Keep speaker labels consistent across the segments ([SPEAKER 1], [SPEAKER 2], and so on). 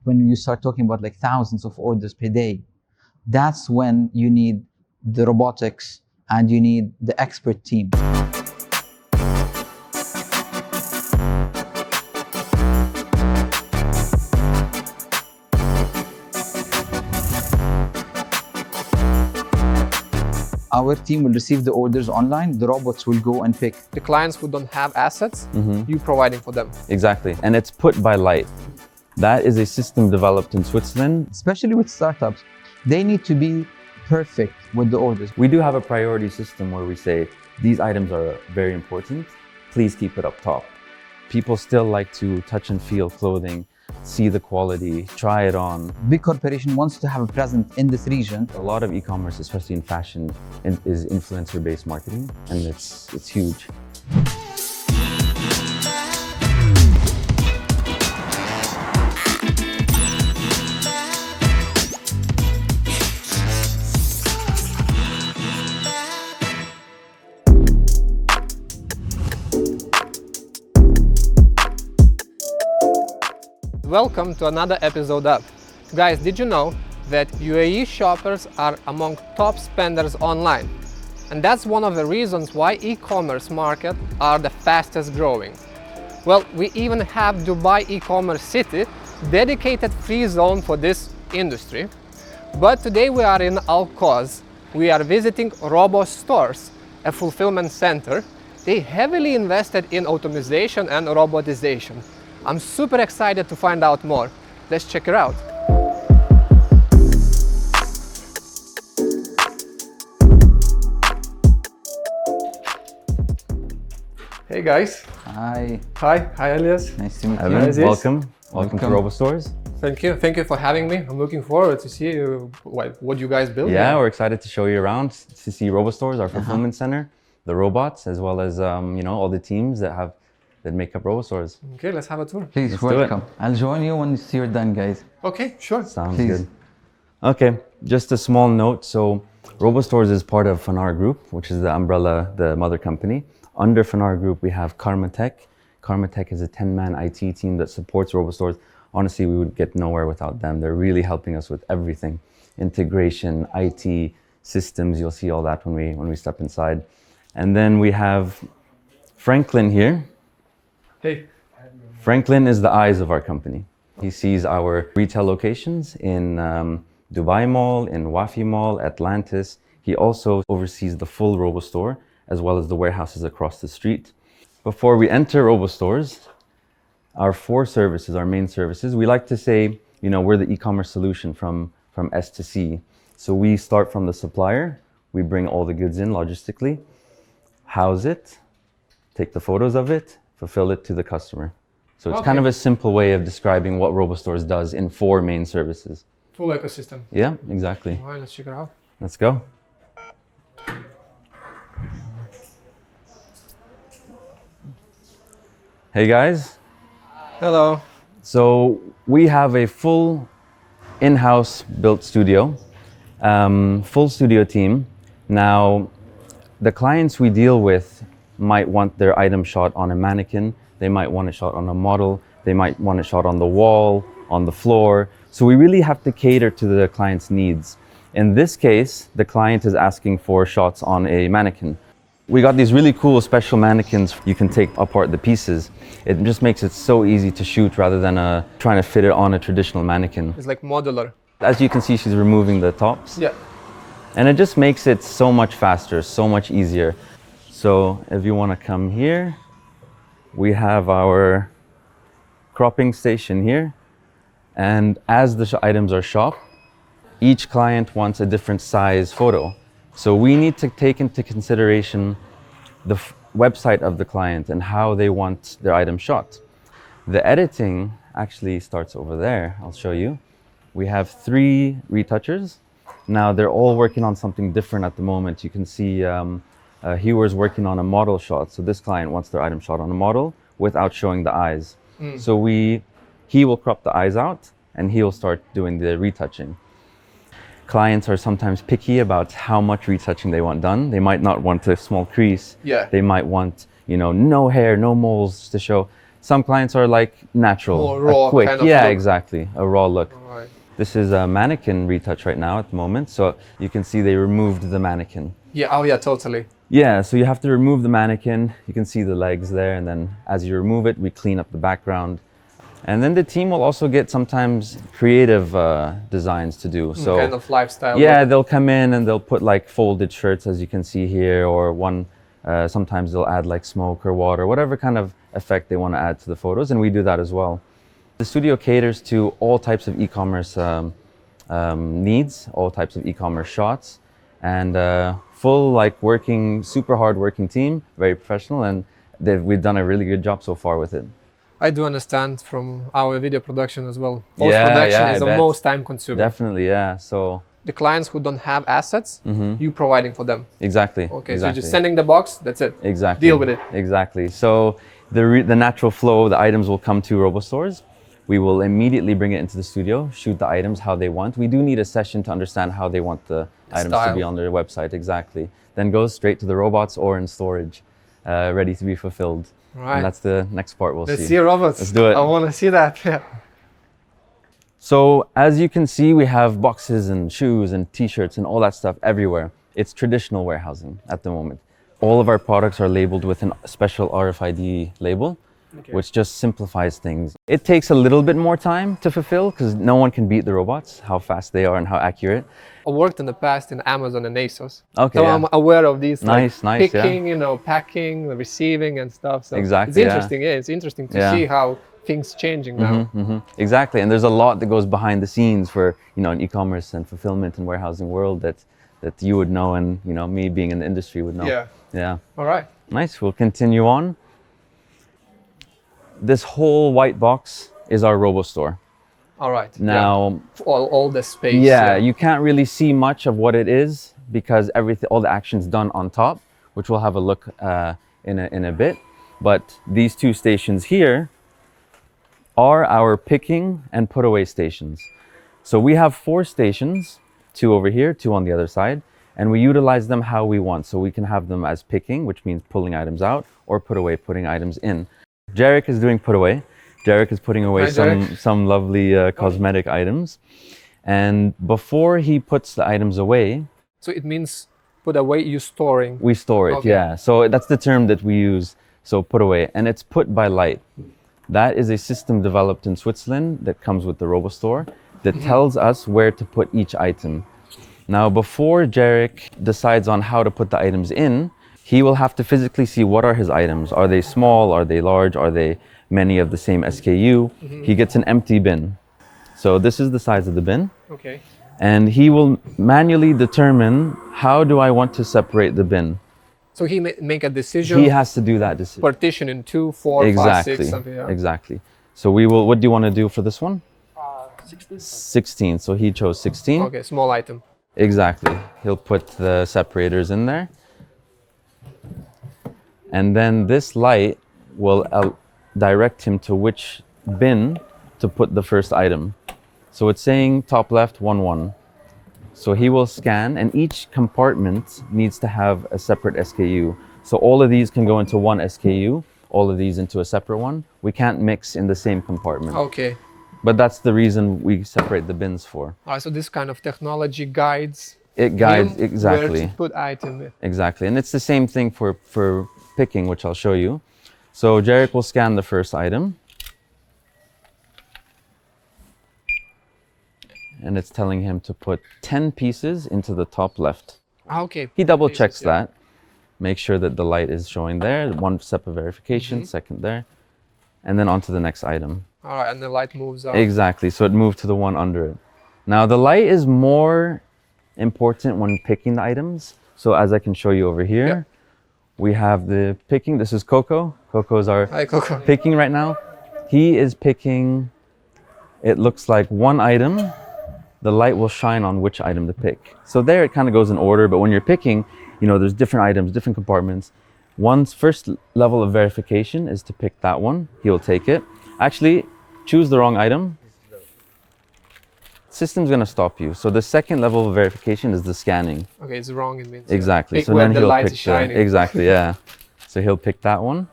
[SPEAKER 1] when you start talking about like thousands of orders per day, that's when you need the robotics and you need the expert team. Our team will receive the orders online. The robots will go and pick.
[SPEAKER 2] The clients who don't have assets, you providing for them.
[SPEAKER 3] Exactly. And it's put by Light. That is a system developed in Switzerland.
[SPEAKER 1] Especially with startups, they need to be perfect with the orders.
[SPEAKER 3] We do have a priority system where we say, these items are very important. Please keep it up top. People still like to touch and feel clothing, see the quality, try it on.
[SPEAKER 1] Big corporation wants to have a presence in this region.
[SPEAKER 3] A lot of e-commerce, especially in fashion, is influencer-based marketing, and it's huge.
[SPEAKER 2] Welcome to another episode of. Guys, did you know that UAE shoppers are among top spenders online? And that's one of the reasons why e-commerce market are the fastest growing. Well, we even have Dubai e-commerce city, dedicated free zone for this industry. But today we are in Qouz. We are visiting RoboStores, a fulfillment center. They heavily invested in automation and robotization. I'm super excited to find out more. Let's check it out. Hey guys.
[SPEAKER 1] Hi.
[SPEAKER 2] Hi Elias.
[SPEAKER 1] Nice to meet you.
[SPEAKER 3] Evan,
[SPEAKER 2] Yes.
[SPEAKER 3] welcome to RoboStores.
[SPEAKER 2] Thank you for having me. I'm looking forward to see what you guys build.
[SPEAKER 3] Yeah, we're excited to show you around, to see RoboStores, our fulfillment center, the robots, as well as all the teams that make up RoboStores.
[SPEAKER 2] Okay, let's have a tour.
[SPEAKER 1] Please,
[SPEAKER 3] Let's do
[SPEAKER 1] welcome. I'll join you once you're done, guys.
[SPEAKER 2] Okay, sure.
[SPEAKER 3] Sounds
[SPEAKER 1] Please.
[SPEAKER 3] good. Okay, just a small note. So RoboStores is part of Fanar Group, which is the umbrella, the mother company. Under Fanar Group, we have Karmatech. Karmatech is a 10-man IT team that supports RoboStores. Honestly, we would get nowhere without them. They're really helping us with everything. Integration, IT, systems, you'll see all that when we step inside. And then we have Franklin here.
[SPEAKER 2] Hey.
[SPEAKER 3] Franklin is the eyes of our company. He sees our retail locations in Dubai Mall, in Wafi Mall, Atlantis. He also oversees the full RoboStore, as well as the warehouses across the street. Before we enter RoboStores, our four services, our main services, we like to say, we're the e-commerce solution from S to C. So we start from the supplier, we bring all the goods in logistically, house it, take the photos of it, fulfill it to the customer. So it's kind of a simple way of describing what RoboStores does in four main services.
[SPEAKER 2] Full ecosystem.
[SPEAKER 3] Yeah, exactly.
[SPEAKER 2] All right, let's check it out.
[SPEAKER 3] Let's go. Hey guys.
[SPEAKER 2] Hello.
[SPEAKER 3] So we have a full in-house built studio, full studio team. Now, the clients we deal with might want their item shot on a mannequin, they might want it shot on a model, they might want it shot on the wall, on the floor. So we really have to cater to the client's needs. In this case, the client is asking for shots on a mannequin. We got these really cool special mannequins. You can take apart the pieces. It just makes it so easy to shoot rather than trying to fit it on a traditional mannequin.
[SPEAKER 2] It's like modular.
[SPEAKER 3] As you can see, she's removing the tops.
[SPEAKER 2] Yeah.
[SPEAKER 3] And it just makes it so much faster, so much easier. So if you want to come here, we have our cropping station here. And as the items are shopped, each client wants a different size photo. So we need to take into consideration the website of the client and how they want their item shot. The editing actually starts over there. I'll show you. We have 3 retouchers. Now they're all working on something different at the moment. You can see Hewer's working on a model shot. So this client wants their item shot on a model without showing the eyes. So he will crop the eyes out and he will start doing the retouching. Clients are sometimes picky about how much retouching they want done. They might not want a small crease.
[SPEAKER 2] Yeah.
[SPEAKER 3] They might want, no hair, no moles to show. Some clients are like natural,
[SPEAKER 2] More raw
[SPEAKER 3] a quick,
[SPEAKER 2] kind of
[SPEAKER 3] yeah,
[SPEAKER 2] look.
[SPEAKER 3] exactly, a raw look.
[SPEAKER 2] All right.
[SPEAKER 3] This is a mannequin retouch right now at the moment. So you can see they removed the mannequin.
[SPEAKER 2] Yeah, oh yeah, totally.
[SPEAKER 3] Yeah, so you have to remove the mannequin. You can see the legs there, and then as you remove it, we clean up the background. And then the team will also get sometimes creative designs to do. So
[SPEAKER 2] Kind of lifestyle.
[SPEAKER 3] yeah,
[SPEAKER 2] look.
[SPEAKER 3] they'll come in and they'll put like folded shirts, as you can see here, or one. Sometimes they'll add like smoke or water, whatever kind of effect they want to add to the photos, and we do that as well. The studio caters to all types of e-commerce needs, all types of e-commerce shots, and full like working, super hard working team, very professional, and we've done a really good job so far with it.
[SPEAKER 2] I do understand from our video production as well. Post-production is the
[SPEAKER 3] bet.
[SPEAKER 2] most time consuming.
[SPEAKER 3] Definitely, yeah. So
[SPEAKER 2] The clients who don't have assets, you providing for them.
[SPEAKER 3] exactly.
[SPEAKER 2] Okay,
[SPEAKER 3] exactly.
[SPEAKER 2] so you're just sending the box, that's it.
[SPEAKER 3] Exactly.
[SPEAKER 2] Deal with it.
[SPEAKER 3] Exactly. So the natural flow, the items will come to RoboStores. We will immediately bring it into the studio, shoot the items how they want. We do need a session to understand how they want the items to be
[SPEAKER 2] style.
[SPEAKER 3] on their website, exactly. Then goes straight to the robots or in storage, ready to be fulfilled.
[SPEAKER 2] Right.
[SPEAKER 3] And that's the next part we'll
[SPEAKER 2] Let's
[SPEAKER 3] see.
[SPEAKER 2] see robots.
[SPEAKER 3] Let's do it.
[SPEAKER 2] I want to see that. Yeah.
[SPEAKER 3] So as you can see, we have boxes and shoes and t-shirts and all that stuff everywhere. It's traditional warehousing at the moment. All of our products are labeled with a special RFID label, which just simplifies things. It takes a little bit more time to fulfill because no one can beat the robots, how fast they are and how accurate.
[SPEAKER 2] I worked in the past in Amazon and ASOS.
[SPEAKER 3] Okay,
[SPEAKER 2] So
[SPEAKER 3] yeah.
[SPEAKER 2] I'm aware of these
[SPEAKER 3] Nice,
[SPEAKER 2] like,
[SPEAKER 3] nice, yeah.
[SPEAKER 2] picking, you know, packing, receiving and stuff. So
[SPEAKER 3] Exactly,
[SPEAKER 2] it's
[SPEAKER 3] yeah.
[SPEAKER 2] interesting, yeah. It's interesting to
[SPEAKER 3] Yeah.
[SPEAKER 2] see how things changing now.
[SPEAKER 3] Exactly, and there's a lot that goes behind the scenes for, you know, an e-commerce and fulfillment and warehousing world that you would know, and, you know, me being in the industry would know.
[SPEAKER 2] Yeah.
[SPEAKER 3] Yeah.
[SPEAKER 2] All right.
[SPEAKER 3] Nice, we'll continue on. This whole white box is our RoboStore.
[SPEAKER 2] All right.
[SPEAKER 3] Now,
[SPEAKER 2] yeah. all the space.
[SPEAKER 3] yeah, you can't really see much of what it is because all the action's done on top, which we'll have a look in a bit. But these two stations here are our picking and put away stations. So we have 4 stations, 2 over here, 2 on the other side, and we utilize them how we want. So we can have them as picking, which means pulling items out, or put away, putting items in. Jarek is doing put away. Jarek is putting away
[SPEAKER 2] Hi,
[SPEAKER 3] some lovely cosmetic items. And before he puts the items away,
[SPEAKER 2] So it means put away, you storing.
[SPEAKER 3] we store it,
[SPEAKER 2] Okay.
[SPEAKER 3] yeah. So that's the term that we use, so put away. And it's put by light. That is a system developed in Switzerland that comes with the RoboStore that tells us where to put each item. Now, before Jarek decides on how to put the items in, he will have to physically see what are his items. Are they small? Are they large? Are they many of the same SKU? He gets an empty bin. So this is the size of the bin.
[SPEAKER 2] Okay.
[SPEAKER 3] And he will manually determine, how do I want to separate the bin?
[SPEAKER 2] So he make a decision.
[SPEAKER 3] He has to do that decision.
[SPEAKER 2] Partition in 2, 4, 5,
[SPEAKER 3] Exactly,
[SPEAKER 2] 6, something. Yeah.
[SPEAKER 3] exactly. So we will, what do you want to do for this one? 16, so he chose 16.
[SPEAKER 2] Okay, small item.
[SPEAKER 3] Exactly. He'll put the separators in there. And then this light will direct him to which bin to put the first item. So it's saying top left, 1, 1. So he will scan, and each compartment needs to have a separate SKU. So all of these can go into one SKU, all of these into a separate one. We can't mix in the same compartment.
[SPEAKER 2] Okay.
[SPEAKER 3] But that's the reason we separate the bins for.
[SPEAKER 2] All right, so this kind of technology guides
[SPEAKER 3] It guides,
[SPEAKER 2] him
[SPEAKER 3] exactly.
[SPEAKER 2] where to put item in.
[SPEAKER 3] Exactly, and it's the same thing for picking, which I'll show you. So Jarek will scan the first item. And it's telling him to put 10 pieces into the top left.
[SPEAKER 2] Okay.
[SPEAKER 3] He double checks
[SPEAKER 2] Pieces, yeah.
[SPEAKER 3] that, make sure that the light is showing there, one step of verification, second there, and then on to the next item.
[SPEAKER 2] All right, and the light moves up.
[SPEAKER 3] Exactly, so it moved to the one under it. Now the light is more important when picking the items. So as I can show you over here,
[SPEAKER 2] Yep.
[SPEAKER 3] we have the picking. This is Coco. Coco is our
[SPEAKER 2] Hi, Coco.
[SPEAKER 3] picking right now. He is picking, it looks like one item. The light will shine on which item to pick. So there it kind of goes in order, but when you're picking, you know, there's different items, different compartments. One's first level of verification is to pick that one. He'll take it. Actually, choose the wrong item. System's gonna stop you. So the second level of verification is the scanning.
[SPEAKER 2] Okay, it's wrong. It means
[SPEAKER 3] Exactly.
[SPEAKER 2] Pick
[SPEAKER 3] So
[SPEAKER 2] where
[SPEAKER 3] then
[SPEAKER 2] the
[SPEAKER 3] he'll
[SPEAKER 2] light
[SPEAKER 3] pick
[SPEAKER 2] is shining.
[SPEAKER 3] exactly, yeah. So he'll pick that one.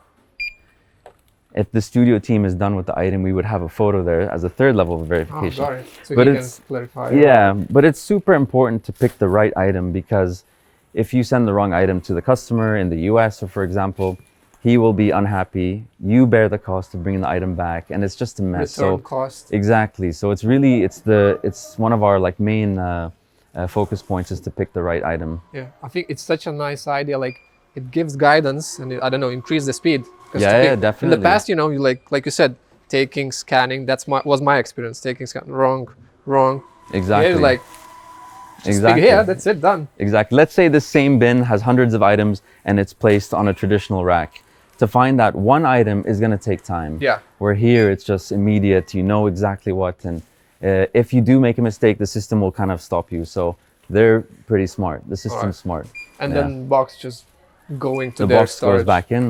[SPEAKER 3] If the studio team is done with the item, we would have a photo there as a third level of verification.
[SPEAKER 2] Oh, got it. So
[SPEAKER 3] But
[SPEAKER 2] he can
[SPEAKER 3] it's-
[SPEAKER 2] clarify.
[SPEAKER 3] Yeah, but it's super important to pick the right item, because if you send the wrong item to the customer in the US, or for example, he will be unhappy. You bear the cost of bringing the item back, and it's just a mess.
[SPEAKER 2] Return cost.
[SPEAKER 3] Exactly. So it's really it's one of our like main focus points is to pick the right item.
[SPEAKER 2] Yeah, I think it's such a nice idea. Like it gives guidance and I don't know, increase the speed. 'Cause
[SPEAKER 3] Yeah,
[SPEAKER 2] to
[SPEAKER 3] yeah,
[SPEAKER 2] In
[SPEAKER 3] definitely.
[SPEAKER 2] the past, you know, you like you said, taking, scanning. Was my experience. Taking, scan, wrong.
[SPEAKER 3] Exactly.
[SPEAKER 2] Here, like just
[SPEAKER 3] Exactly.
[SPEAKER 2] pick here. That's it. Done.
[SPEAKER 3] Exactly. Let's say the same bin has hundreds of items and it's placed on a traditional rack. To find that one item is going to take time.
[SPEAKER 2] Yeah.
[SPEAKER 3] Where here it's just immediate. You know exactly what, and if you do make a mistake, the system will kind of stop you. So they're pretty smart. The system's smart.
[SPEAKER 2] And
[SPEAKER 3] Yeah.
[SPEAKER 2] then box just going to
[SPEAKER 3] The
[SPEAKER 2] their
[SPEAKER 3] box
[SPEAKER 2] storage.
[SPEAKER 3] goes back in,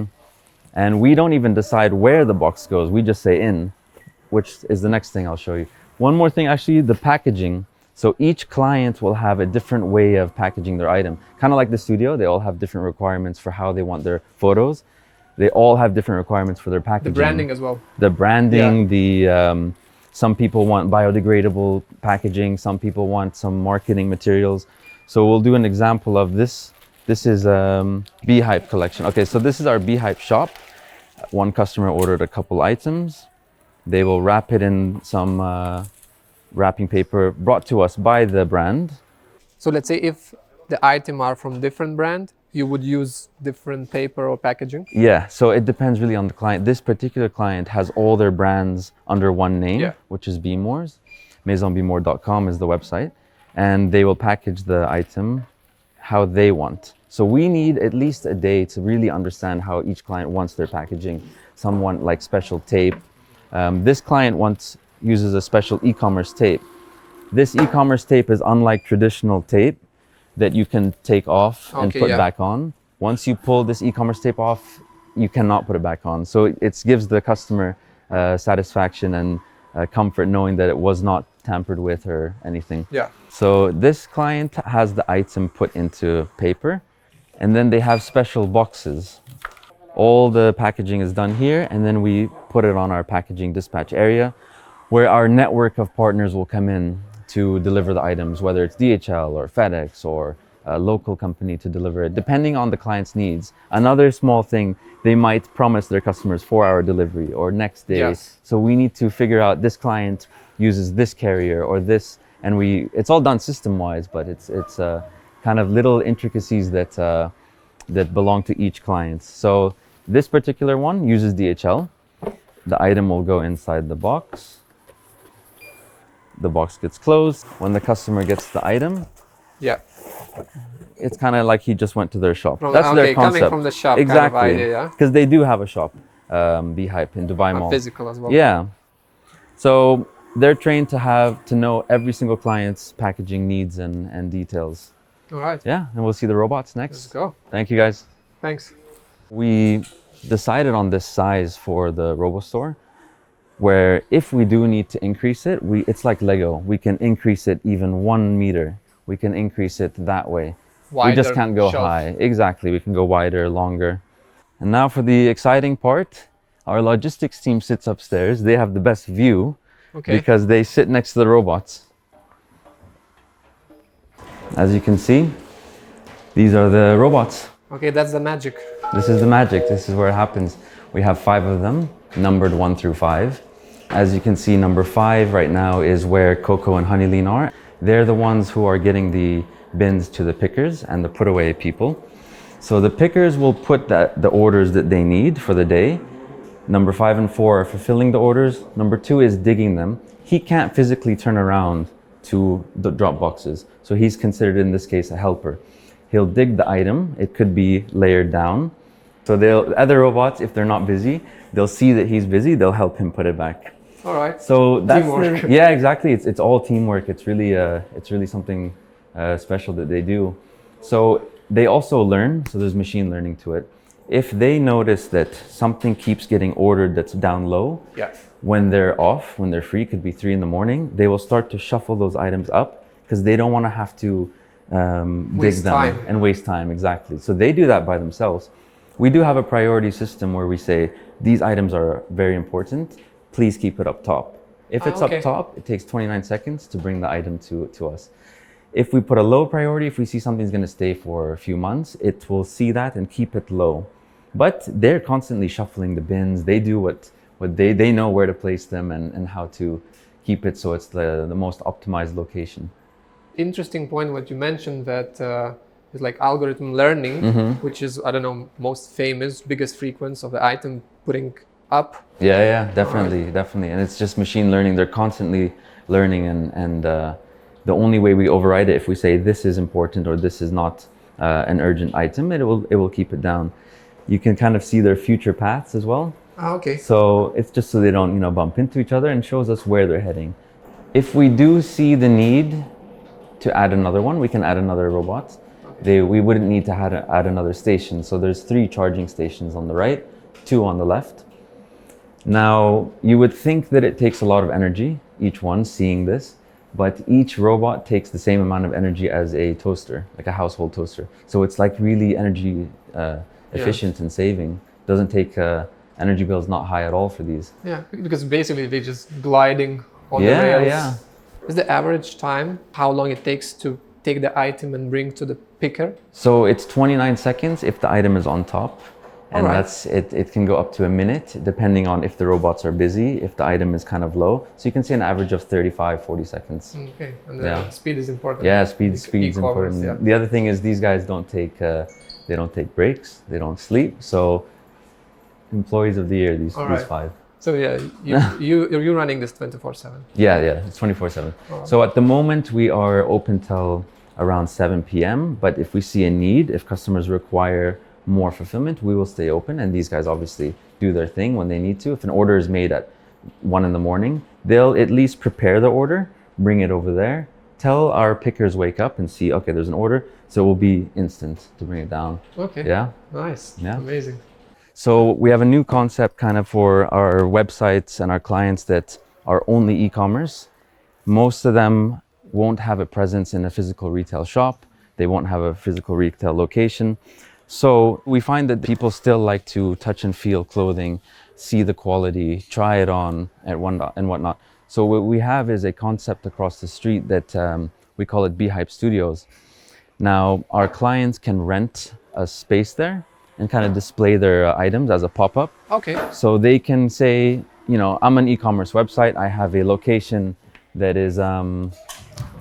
[SPEAKER 3] and we don't even decide where the box goes. We just say in, which is the next thing I'll show you. One more thing, actually, the packaging. So each client will have a different way of packaging their item. Kind of like the studio, they all have different requirements for how they want their photos. They all have different requirements for their
[SPEAKER 2] The
[SPEAKER 3] packaging.
[SPEAKER 2] branding as well.
[SPEAKER 3] The branding, some people want biodegradable packaging, some people want some marketing materials. So we'll do an example of this. This is Beehive collection. Okay, so this is our Beehive shop. One customer ordered a couple items. They will wrap it in some wrapping paper brought to us by the brand.
[SPEAKER 2] So let's say if the item are from different brand, you would use different paper or packaging.
[SPEAKER 3] Yeah, so it depends really on the client. This particular client has all their brands under one name,
[SPEAKER 2] Yeah.
[SPEAKER 3] which is Beemores. MaisonBeemore.com is the website, and they will package the item how they want. So we need at least a day to really understand how each client wants their packaging. Some want like special tape. This client uses a special e-commerce tape. This e-commerce tape is unlike traditional tape that you can take off and
[SPEAKER 2] Okay,
[SPEAKER 3] put
[SPEAKER 2] yeah.
[SPEAKER 3] back on. Once you pull this e-commerce tape off, you cannot put it back on. So it gives the customer satisfaction and comfort knowing that it was not tampered with or anything.
[SPEAKER 2] Yeah.
[SPEAKER 3] So this client has the item put into paper, and then they have special boxes. All the packaging is done here, and then we put it on our packaging dispatch area, where our network of partners will come in to deliver the items, whether it's DHL or FedEx or a local company to deliver it, depending on the client's needs. Another small thing, they might promise their customers 4-hour delivery or next day.
[SPEAKER 2] Yes.
[SPEAKER 3] So we need to figure out this client uses this carrier or this, and it's all done system-wise, but it's kind of little intricacies that belong to each client. So this particular one uses DHL. The item will go inside the box. The box gets closed. When the customer gets the item,
[SPEAKER 2] Yeah.
[SPEAKER 3] it's kind of like he just went to their shop.
[SPEAKER 2] From-
[SPEAKER 3] That's
[SPEAKER 2] okay,
[SPEAKER 3] their concept.
[SPEAKER 2] coming from the shop kind of
[SPEAKER 3] exactly.
[SPEAKER 2] idea, yeah?
[SPEAKER 3] Because they do have a shop, Beehive in Dubai Mall.
[SPEAKER 2] Physical as well.
[SPEAKER 3] Yeah. So they're trained to know every single client's packaging needs and details.
[SPEAKER 2] All right.
[SPEAKER 3] Yeah, and we'll see the robots
[SPEAKER 2] Let's
[SPEAKER 3] next.
[SPEAKER 2] go.
[SPEAKER 3] Thank you, guys.
[SPEAKER 2] Thanks.
[SPEAKER 3] We decided on this size for the RoboStore, where if we do need to increase it, it's like Lego. We can increase it even 1 meter. We can increase it that way. We just
[SPEAKER 2] Wider
[SPEAKER 3] can't go
[SPEAKER 2] shelf.
[SPEAKER 3] high. Exactly. We can go wider, longer. And now for the exciting part, our logistics team sits upstairs. They have the best view
[SPEAKER 2] Okay.
[SPEAKER 3] because they sit next to the robots. As you can see, these are the robots.
[SPEAKER 2] Okay, that's the magic.
[SPEAKER 3] This is the magic. This is where it happens. We have 5 of them, numbered 1 through 5. As you can see, number 5 right now is where Coco and Honeyleen are. They're the ones who are getting the bins to the pickers and the put away people. So the pickers will put the orders that they need for the day. Number 5 and 4 are fulfilling the orders. Number 2 is digging them. He can't physically turn around to the drop boxes. So he's considered in this case a helper. He'll dig the item. It could be layered down. So other robots, if they're not busy, they'll see that he's busy, they'll help him put it back.
[SPEAKER 2] All right.
[SPEAKER 3] So that's
[SPEAKER 2] Teamwork.
[SPEAKER 3] yeah, exactly. It's all teamwork. It's really something special that they do. So they also learn. So there's machine learning to it. If they notice that something keeps getting ordered that's down low,
[SPEAKER 2] Yeah.
[SPEAKER 3] when they're off, when they're free, could be 3 in the morning, they will start to shuffle those items up because they don't want to have to dig
[SPEAKER 2] Waste
[SPEAKER 3] them
[SPEAKER 2] time.
[SPEAKER 3] and waste time. Exactly. So they do that by themselves. We do have a priority system where we say, these items are very important, please keep it up top. If it's
[SPEAKER 2] okay.
[SPEAKER 3] up top, it takes 29 seconds to bring the item to us. If we put a low priority, if we see something's going to stay for a few months, it will see that and keep it low. But they're constantly shuffling the bins. They do what they know where to place them and how to keep it so it's the most optimized location.
[SPEAKER 2] Interesting point what you mentioned, that it's like algorithm learning, which is, I don't know, most famous, biggest frequency of the item putting up.
[SPEAKER 3] Yeah, definitely. And it's just machine learning. They're constantly learning, and the only way we override it, if we say this is important or this is not an urgent item, it will keep it down. You can kind of see their future paths as well.
[SPEAKER 2] Okay.
[SPEAKER 3] So it's just so they don't, bump into each other, and shows us where they're heading. If we do see the need to add another one, we can add another robot. Okay. We wouldn't need to add another station. So there's 3 charging stations on the right, 2 on the left. Now, you would think that it takes a lot of energy, each one, seeing this, but each robot takes the same amount of energy as a toaster, like a household toaster. So it's like really energy efficient and saving. Doesn't take energy bills not high at all for these.
[SPEAKER 2] Yeah, because basically they're just gliding on the rails. Yeah. Is the average time how long it takes to take the item and bring to the picker?
[SPEAKER 3] So it's 29 seconds if the item is on top. And that's it. It can go up to a minute depending on if the robots are busy, if the item is kind of low. So you can see an average of 35-40 seconds.
[SPEAKER 2] Okay, and the speed is important.
[SPEAKER 3] Yeah, speed's important. Yeah. The other thing is these guys don't take breaks, they don't sleep. So employees of the year, these 5.
[SPEAKER 2] So yeah, you're running this 24/7.
[SPEAKER 3] Yeah, it's 24/7. So at the moment we are open till around 7 p.m. But if we see a need, if customers require more fulfillment, we will stay open, and these guys obviously do their thing when they need to. If an order is made at 1 in the morning, they'll at least prepare the order, bring it over there, tell our pickers wake up and see, okay, there's an order, so it will be instant to bring it down.
[SPEAKER 2] Okay.
[SPEAKER 3] Yeah.
[SPEAKER 2] Nice.
[SPEAKER 3] Yeah.
[SPEAKER 2] Amazing.
[SPEAKER 3] So we have a new concept kind of for our websites and our clients that are only e-commerce. Most of them won't have a presence in a physical retail shop. They won't have a physical retail location. So we find that people still like to touch and feel clothing, see the quality, try it on and whatnot. So what we have is a concept across the street that we call it Beehive Studios. Now our clients can rent a space there and kind of display their items as a pop-up.
[SPEAKER 2] Okay.
[SPEAKER 3] So they can say, I'm an e-commerce website. I have a location that is a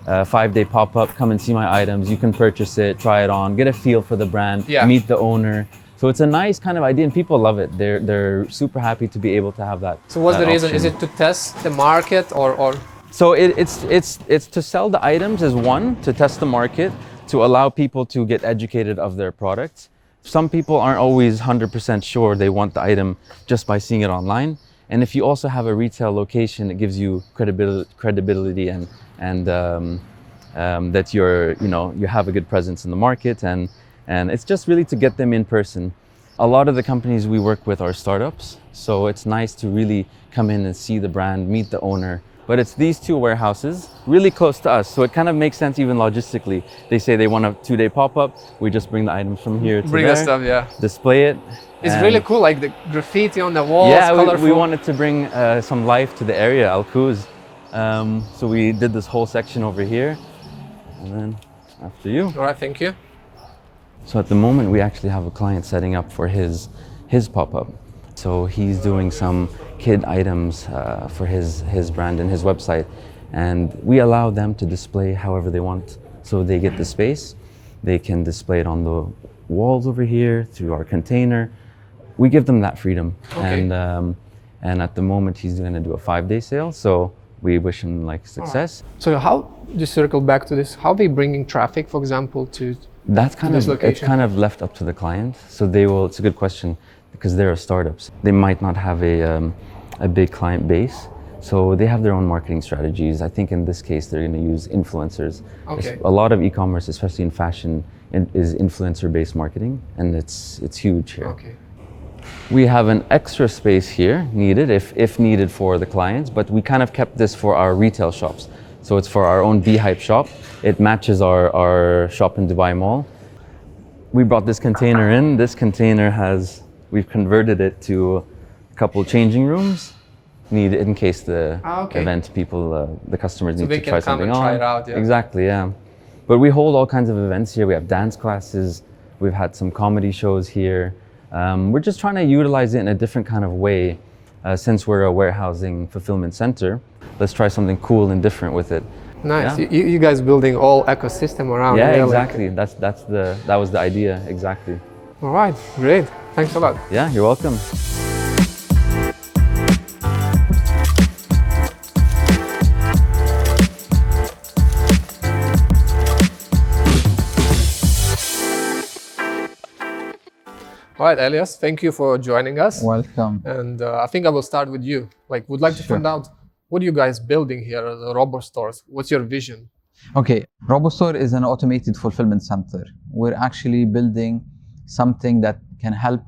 [SPEAKER 3] 5-day pop-up, come and see my items, you can purchase it, try it on, get a feel for the brand, meet the owner. So it's a nice kind of idea and people love it. They're super happy to be able to have that.
[SPEAKER 2] So what's the reason? Is it to test the market or?
[SPEAKER 3] So it's to sell the items as one, to test the market, to allow people to get educated of their products. Some people aren't always 100% sure they want the item just by seeing it online. And if you also have a retail location, it gives you credibility and that you have a good presence in the market, and it's just really to get them in person. A lot of the companies we work with are startups, so it's nice to really come in and see the brand, meet the owner. But it's these 2 warehouses really close to us, so it kind of makes sense even logistically. They say they want a 2-day pop-up, we just bring the items from here to
[SPEAKER 2] bring
[SPEAKER 3] there,
[SPEAKER 2] the stuff,
[SPEAKER 3] display it.
[SPEAKER 2] It's really cool, like the graffiti on the walls.
[SPEAKER 3] Yeah,
[SPEAKER 2] colorful.
[SPEAKER 3] we wanted to bring some life to the area, Qouz. So we did this whole section over here, and then after you.
[SPEAKER 2] All right, thank you.
[SPEAKER 3] So at the moment, we actually have a client setting up for his pop-up. So he's doing some kid items for his brand and his website, and we allow them to display however they want. So they get the space, they can display it on the walls over here through our container. We give them that freedom. Okay. And at the moment, he's going to do a 5-day sale. So we wish him success.
[SPEAKER 2] Right. So how, just circle back to this, how are they bringing traffic, for example, to
[SPEAKER 3] that's kind of location? It's kind of left up to the client. So it's a good question, because they're startups. They might not have a big client base. So they have their own marketing strategies. I think in this case, they're going to use influencers. Okay. A lot of e-commerce, especially in fashion, is influencer-based marketing, and it's huge here.
[SPEAKER 2] Okay.
[SPEAKER 3] We have an extra space here needed, if needed for the clients, but we kind of kept this for our retail shops. So it's for our own Beehive shop. It matches our shop in Dubai Mall. we brought this container in. This container we've converted it to a couple changing rooms. Need in case the event people, the customers need to try something on.
[SPEAKER 2] Try it out, yeah.
[SPEAKER 3] Exactly, yeah. But we hold all kinds of events here. We have dance classes. We've had some comedy shows here. We're just trying to utilize it in a different kind of way. Since we're a warehousing fulfillment center, let's try something cool and different with it.
[SPEAKER 2] Nice.
[SPEAKER 3] Yeah.
[SPEAKER 2] You guys building all ecosystem around.
[SPEAKER 3] Yeah,
[SPEAKER 2] really.
[SPEAKER 3] exactly. That was the idea. Exactly.
[SPEAKER 2] All right, great. Thanks a lot.
[SPEAKER 3] Yeah, you're welcome.
[SPEAKER 2] All right, Elias, thank you for joining us.
[SPEAKER 1] Welcome.
[SPEAKER 2] And I think I will start with you. Like, would like to find out, what are you guys building here at the RoboStores? What's your vision?
[SPEAKER 1] Okay, RoboStore is an automated fulfillment center. We're actually building something that can help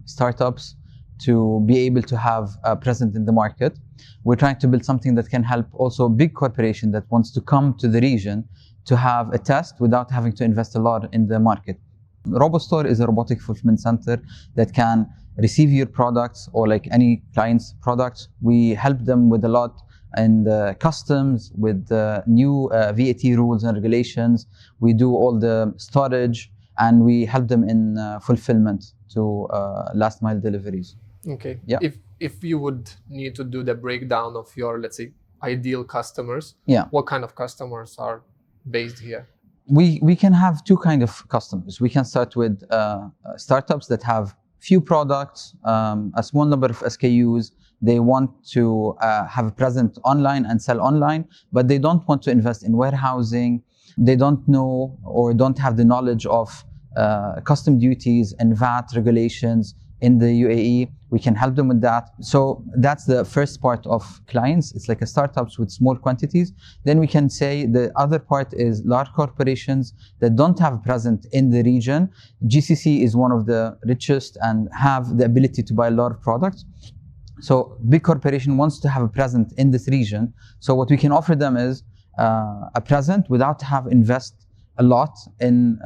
[SPEAKER 1] startups to be able to have a presence in the market. We're trying to build something that can help also big corporation that wants to come to the region to have a test without having to invest a lot in the market. RoboStore is a robotic fulfillment center that can receive your products or like any client's products. We help them with a lot in the customs, with the new VAT rules and regulations. We do all the storage and we help them in fulfillment to last mile deliveries.
[SPEAKER 2] Okay.
[SPEAKER 1] Yeah.
[SPEAKER 2] If you would need to do the breakdown of your, let's say, ideal customers, what kind of customers are based here?
[SPEAKER 1] We can have two kinds of customers. We can start with startups that have few products, a small number of SKUs. They want to have a presence online and sell online, but they don't want to invest in warehousing. They don't know or don't have the knowledge of custom duties and VAT regulations in the UAE. We can help them with that. So that's the first part of clients. It's like a startups with small quantities. Then we can say the other part is large corporations that don't have a presence in the region. GCC is one of the richest and have the ability to buy a lot of products. So big corporation wants to have a presence in this region. So what we can offer them is a present without have invest a lot in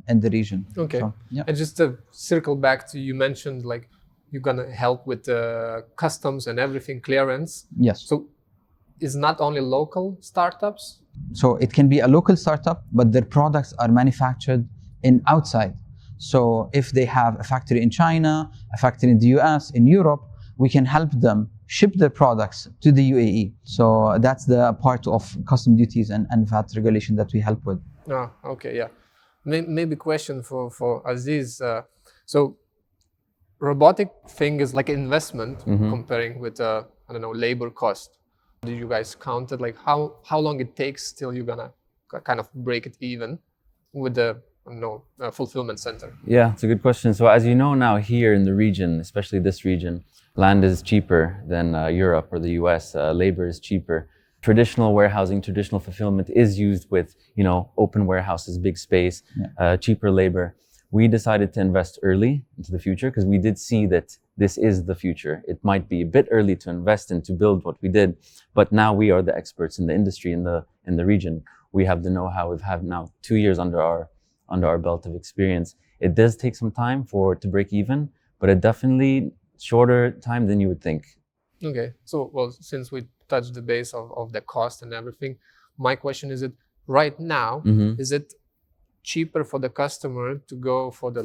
[SPEAKER 1] the region.
[SPEAKER 2] Okay.
[SPEAKER 1] So, yeah.
[SPEAKER 2] And just to circle back to, you mentioned like you're gonna help with customs and everything, clearance.
[SPEAKER 1] Yes.
[SPEAKER 2] So it's not only local startups?
[SPEAKER 1] So it can be a local startup, but their products are manufactured in outside. So if they have a factory in China, a factory in the US, in Europe, we can help them ship their products to the UAE. So that's the part of custom duties and VAT regulation that we help with.
[SPEAKER 2] Oh, okay, yeah. Maybe question for Aziz. So robotic thing is like an investment comparing with, I don't know, labor cost. Do you guys count it? Like how long it takes till you're gonna kind of break it even with the fulfillment center?
[SPEAKER 3] Yeah, it's a good question. So as you know now here in the region, especially this region, land is cheaper than Europe or the US. Labor is cheaper. Traditional warehousing, traditional fulfillment is used with, open warehouses, big space, cheaper labor. We decided to invest early into the future because we did see that this is the future. It might be a bit early to invest and to build what we did, but now we are the experts in the industry, in the region. We have the know-how. We've had now 2 years under our belt of experience. It does take some time to break even, but it definitely shorter time than you would think.
[SPEAKER 2] Okay, so well, since we touched the base of the cost and everything, my question is, right now, is it cheaper for the customer to go for the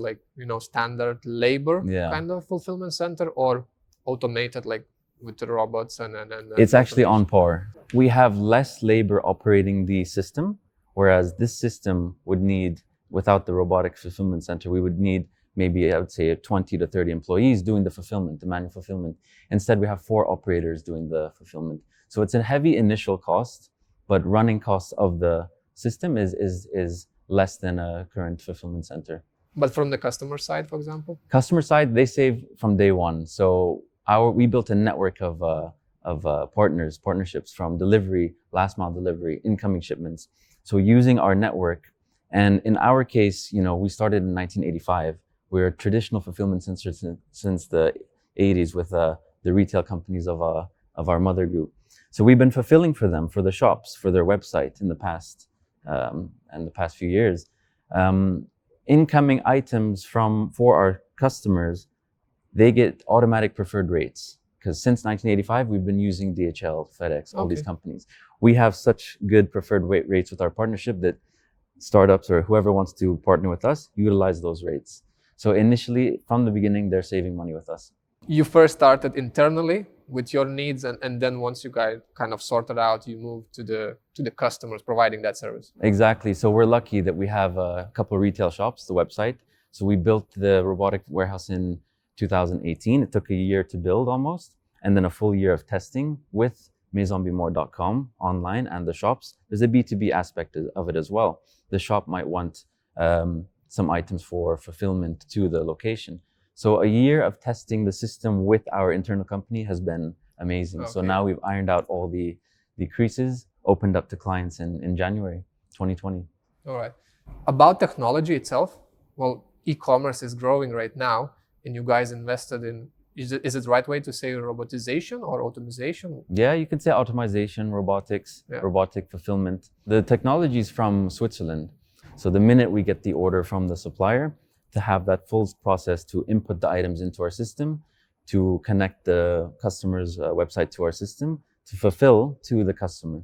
[SPEAKER 2] standard labor kind of fulfillment center, or automated like with the robots and
[SPEAKER 3] it's actually on par. We have less labor operating the system, whereas this system would need, without the robotic fulfillment center, we would need maybe I would say 20 to 30 employees doing the fulfillment, the manual fulfillment. Instead, we have 4 operators doing the fulfillment. So it's a heavy initial cost, but running costs of the system is less than a current fulfillment center.
[SPEAKER 2] But from the customer side, for example?
[SPEAKER 3] Customer side, they save from day one. So we built a network of partnerships from delivery, last mile delivery, incoming shipments. So using our network, and in our case, we started in 1985. We're a traditional fulfillment center since the 80s with the retail companies of our mother group. So we've been fulfilling for them, for the shops, for their website in the past few years. incoming items for our customers, they get automatic preferred rates. Because since 1985, we've been using DHL, FedEx, all these companies. We have such good preferred rates with our partnership that startups or whoever wants to partner with us utilize those rates. So initially, from the beginning, they're saving money with us.
[SPEAKER 2] You first started internally with your needs, and then once you guys kind of sorted out, you moved to the customers providing that service.
[SPEAKER 3] Exactly. So we're lucky that we have a couple of retail shops, the website. So we built the robotic warehouse in 2018. It took a year to build almost, and then a full year of testing with maisonbimore.com online and the shops. There's a B2B aspect of it as well. The shop might want some items for fulfillment to the location. So a year of testing the system with our internal company has been amazing. So now we've ironed out all the creases, opened up to clients in January 2020.
[SPEAKER 2] All right. About technology itself, well, e-commerce is growing right now, and you guys invested in, is it the right way to say robotization or automation?
[SPEAKER 3] Yeah, you could say automation, robotics, robotic fulfillment. The technology is from Switzerland. So the minute we get the order from the supplier, to have that full process to input the items into our system, to connect the customer's website to our system, to fulfill to the customer,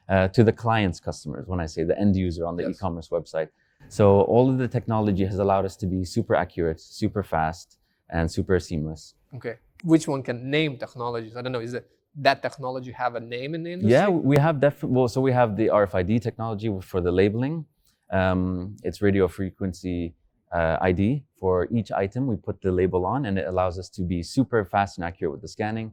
[SPEAKER 3] to the client's customers, when I say the end user on the e-commerce website. So all of the technology has allowed us to be super accurate, super fast, and super seamless.
[SPEAKER 2] Okay. Which one can name technologies? I don't know, is it that technology have a name in the industry?
[SPEAKER 3] Yeah, we have so we have the RFID technology for the labeling. It's radio frequency ID for each item. We put the label on, and it allows us to be super fast and accurate with the scanning.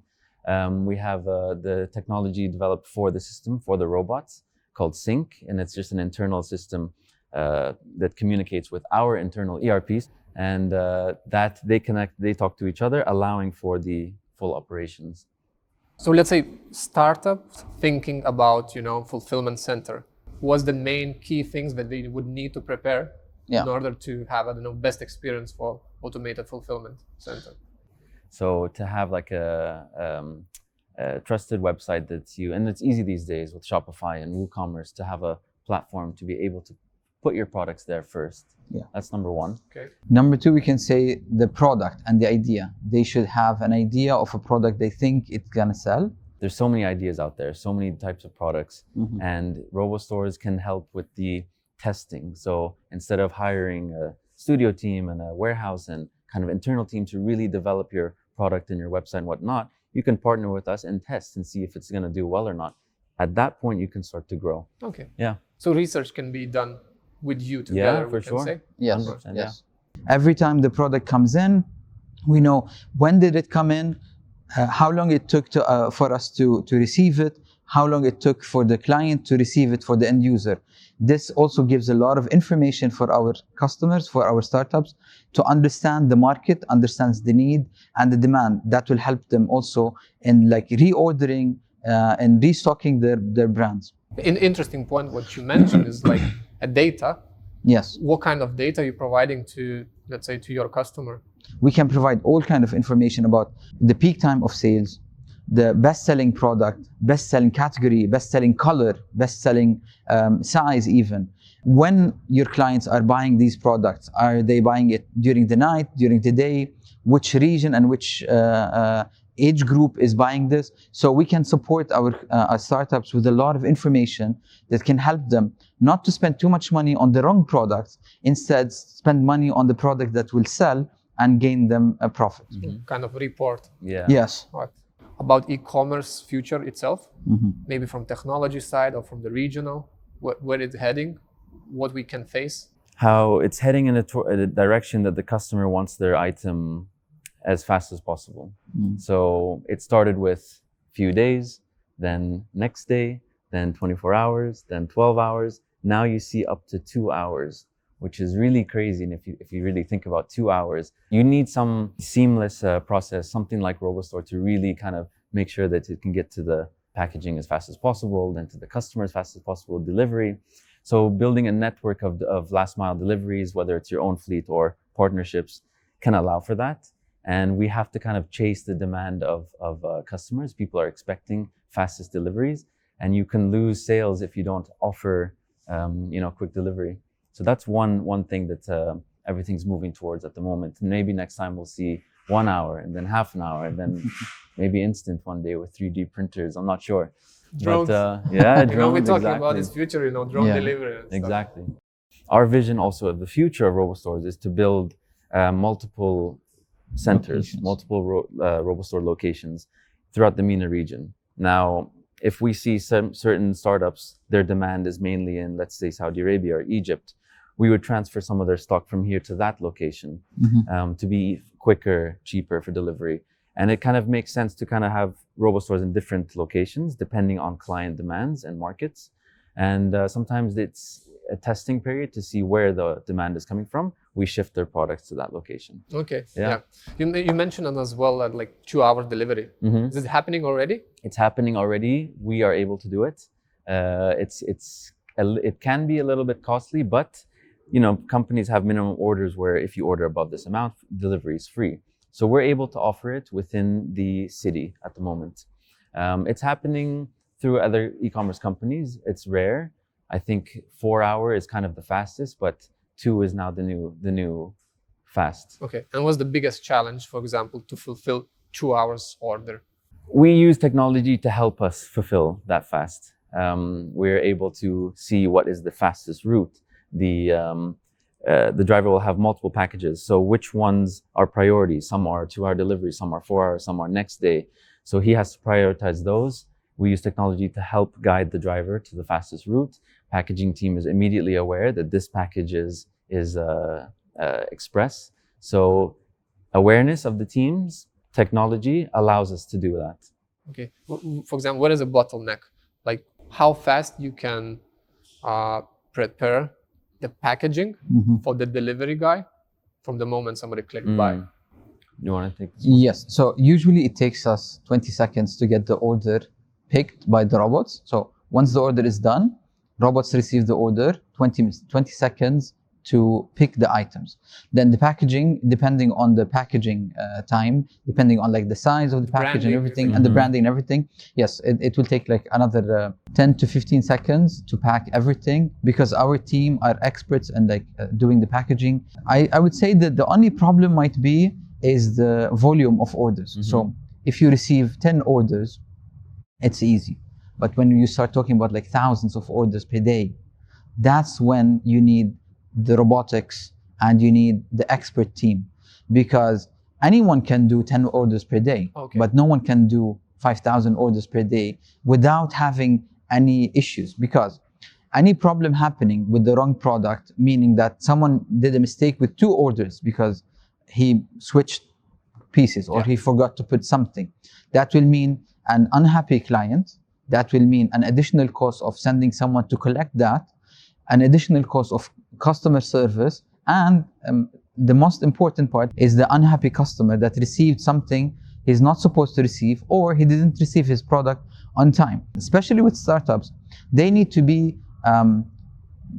[SPEAKER 3] We have the technology developed for the system, for the robots, called Sync, and it's just an internal system that communicates with our internal ERPs, and that they talk to each other, allowing for the full operations.
[SPEAKER 2] So let's say startups thinking about, fulfillment center. What's the main key things that they would need to prepare in order to have, best experience for automated fulfillment center?
[SPEAKER 3] So to have like a trusted website and it's easy these days with Shopify and WooCommerce to have a platform to be able to put your products there first. Yeah, that's number one.
[SPEAKER 2] Okay.
[SPEAKER 1] Number two, we can say the product and the idea. They should have an idea of a product they think it's gonna sell.
[SPEAKER 3] There's so many ideas out there, so many types of products, and RoboStores can help with the testing. So instead of hiring a studio team and a warehouse and kind of internal team to really develop your product and your website and whatnot, you can partner with us and test and see if it's gonna do well or not. At that point, you can start to grow.
[SPEAKER 2] Okay.
[SPEAKER 3] Yeah.
[SPEAKER 2] So research can be done with you together,
[SPEAKER 3] yeah, for sure.
[SPEAKER 2] Say?
[SPEAKER 1] Yes. Yes. Every time the product comes in, we know when did it come in, how long it took for us to receive it, how long it took for the client to receive it for the end user. This also gives a lot of information for our customers, for our startups, to understand the market, understands the need and the demand. That will help them also in like reordering and restocking their brands.
[SPEAKER 2] An interesting point, what you mentioned is like a data.
[SPEAKER 1] Yes.
[SPEAKER 2] What kind of data are you providing to, let's say, to your customer?
[SPEAKER 1] We can provide all kind of information about the peak time of sales, the best-selling product, best-selling category, best-selling color, best-selling size even. When your clients are buying these products, are they buying it during the night, during the day, which region and which age group is buying this? So we can support our startups with a lot of information that can help them not to spend too much money on the wrong products, instead spend money on the product that will sell and gain them a profit.
[SPEAKER 2] Kind of report.
[SPEAKER 3] Yeah.
[SPEAKER 1] Yes.
[SPEAKER 2] Right. About e-commerce future itself, maybe from technology side or from the regional, where it's heading, what we can face?
[SPEAKER 3] How it's heading in a direction that the customer wants their item as fast as possible. So it started with few days, then next day, then 24 hours, then 12 hours. Now you see up to 2 hours, which is really crazy. And if you really think about 2 hours, you need some seamless process, something like RoboStore, to really kind of make sure that it can get to the packaging as fast as possible, then to the customer as fast as possible, delivery. So building a network of last mile deliveries, whether it's your own fleet or partnerships, can allow for that. And we have to kind of chase the demand of customers. People are expecting fastest deliveries, and you can lose sales if you don't offer quick delivery. So that's one thing that everything's moving towards at the moment. And maybe next time we'll see 1 hour and then half an hour and then maybe instant one day with 3D printers. I'm not sure.
[SPEAKER 2] Drones.
[SPEAKER 3] But, yeah, drones.
[SPEAKER 2] We're talking
[SPEAKER 3] exactly.
[SPEAKER 2] about this future, drone delivery. And stuff.
[SPEAKER 3] Exactly. Our vision also of the future of RoboStores is to build multiple centers, multiple RoboStore locations throughout the MENA region. Now, if we see certain startups, their demand is mainly in, let's say, Saudi Arabia or Egypt, we would transfer some of their stock from here to that location to be quicker, cheaper for delivery. And it kind of makes sense to kind of have RoboStores in different locations depending on client demands and markets. And sometimes it's a testing period to see where the demand is coming from. We shift their products to that location.
[SPEAKER 2] Okay. Yeah. You mentioned as well like 2-hour delivery. Is it happening already? It's
[SPEAKER 3] happening already. We are able to do it. It can be a little bit costly, but companies have minimum orders where if you order above this amount, delivery is free. So we're able to offer it within the city at the moment. It's happening through other e-commerce companies. It's rare. I think 4 hour is kind of the fastest, but 2 is now the new fast.
[SPEAKER 2] Okay. And what's the biggest challenge, for example, to fulfill 2 hours order?
[SPEAKER 3] We use technology to help us fulfill that fast. We're able to see what is the fastest route. The driver will have multiple packages. So which ones are priorities? Some are 2-hour delivery, some are 4 hours, some are next day. So he has to prioritize those. We use technology to help guide the driver to the fastest route. Packaging team is immediately aware that this package is express. So awareness of the teams, technology allows us to do that.
[SPEAKER 2] Okay. For example, what is a bottleneck? Like how fast you can prepare the packaging for the delivery guy from the moment somebody clicked buy?
[SPEAKER 3] You want to take this one?
[SPEAKER 1] Yes. So usually it takes us 20 seconds to get the order picked by the robots. So once the order is done, robots receive the order, 20 seconds to pick the items. Then the packaging, depending on the packaging time, depending on like the size of the package and everything, and the branding and everything, yes, it will take like another 10 to 15 seconds to pack everything, because our team are experts in like doing the packaging. I would say that the only problem might be is the volume of orders. So if you receive 10 orders, it's easy. But when you start talking about like thousands of orders per day, that's when you need the robotics and you need the expert team, because anyone can do 10 orders per day, but no one can do 5,000 orders per day without having any issues, because any problem happening with the wrong product, meaning that someone did a mistake with 2 orders because he switched pieces or he forgot to put something, that will mean an unhappy client. That will mean an additional cost of sending someone to collect that, an additional cost of customer service, and the most important part is the unhappy customer that received something he's not supposed to receive, or he didn't receive his product on time. Especially with startups, they need to be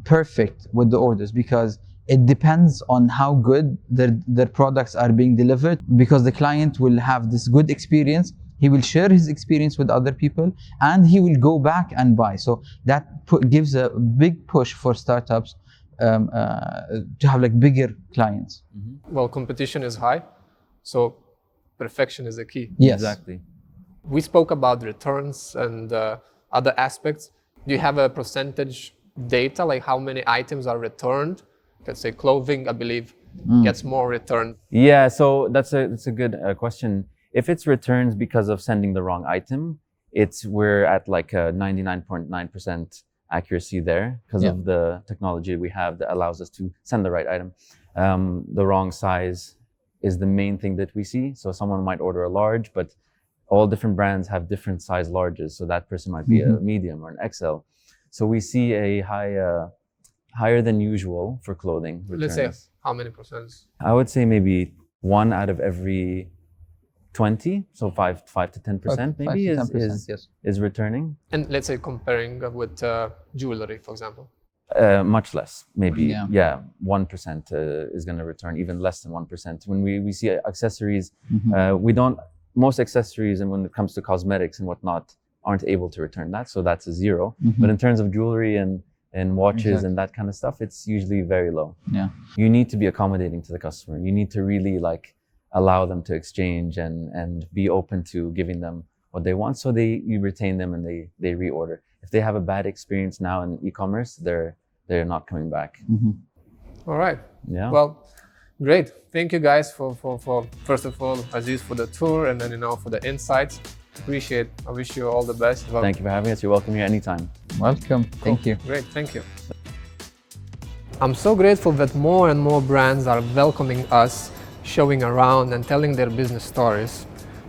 [SPEAKER 1] perfect with the orders, because it depends on how good their products are being delivered, because the client will have this good experience. He will share his experience with other people and he will go back and buy. So that gives a big push for startups to have like bigger clients.
[SPEAKER 2] Well, competition is high, so perfection is the key.
[SPEAKER 1] Yes.
[SPEAKER 3] Exactly.
[SPEAKER 2] We spoke about returns and other aspects. Do you have a percentage data, like how many items are returned? Let's say clothing, I believe, gets more returned.
[SPEAKER 3] Yeah, so that's a good question. If it's returns because of sending the wrong item, we're at like a 99.9% accuracy there because of the technology we have that allows us to send the right item. The wrong size is the main thing that we see. So someone might order a large, but all different brands have different size larges. So that person might be a medium or an XL. So we see a higher than usual for clothing returns.
[SPEAKER 2] Let's say how many percent?
[SPEAKER 3] I would say maybe 1 out of every 20, so 5 to 10% maybe is returning.
[SPEAKER 2] And let's say comparing with jewelry, for example.
[SPEAKER 3] Much less, maybe 1% is going to return, even less than 1%. When we see accessories, most accessories, and when it comes to cosmetics and whatnot, aren't able to return that, so that's a 0. But in terms of jewelry and in watches
[SPEAKER 1] Exactly.
[SPEAKER 3] and that kind of stuff, it's usually very low.
[SPEAKER 1] Yeah.
[SPEAKER 3] You need to be accommodating to the customer. You need to really like allow them to exchange and be open to giving them what they want, so you retain them and they reorder. If they have a bad experience now in e-commerce, they're not coming back.
[SPEAKER 2] All right.
[SPEAKER 3] Yeah.
[SPEAKER 2] Well, great. Thank you guys for first of all, Aziz, for the tour, and then for the insights. Appreciate. I wish you all the best. Well,
[SPEAKER 3] thank you for having us. You're welcome here anytime.
[SPEAKER 1] Welcome. Thank you.
[SPEAKER 2] Great. Thank you. I'm so grateful that more and more brands are welcoming us, showing around and telling their business stories.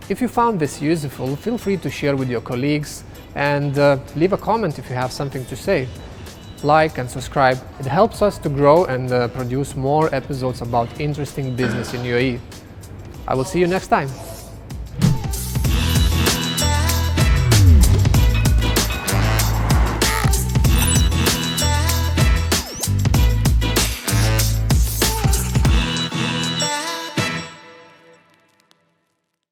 [SPEAKER 2] If you found this useful, feel free to share with your colleagues and leave a comment if you have something to say. Like and subscribe. It helps us to grow and produce more episodes about interesting business in UAE. I will see you next time.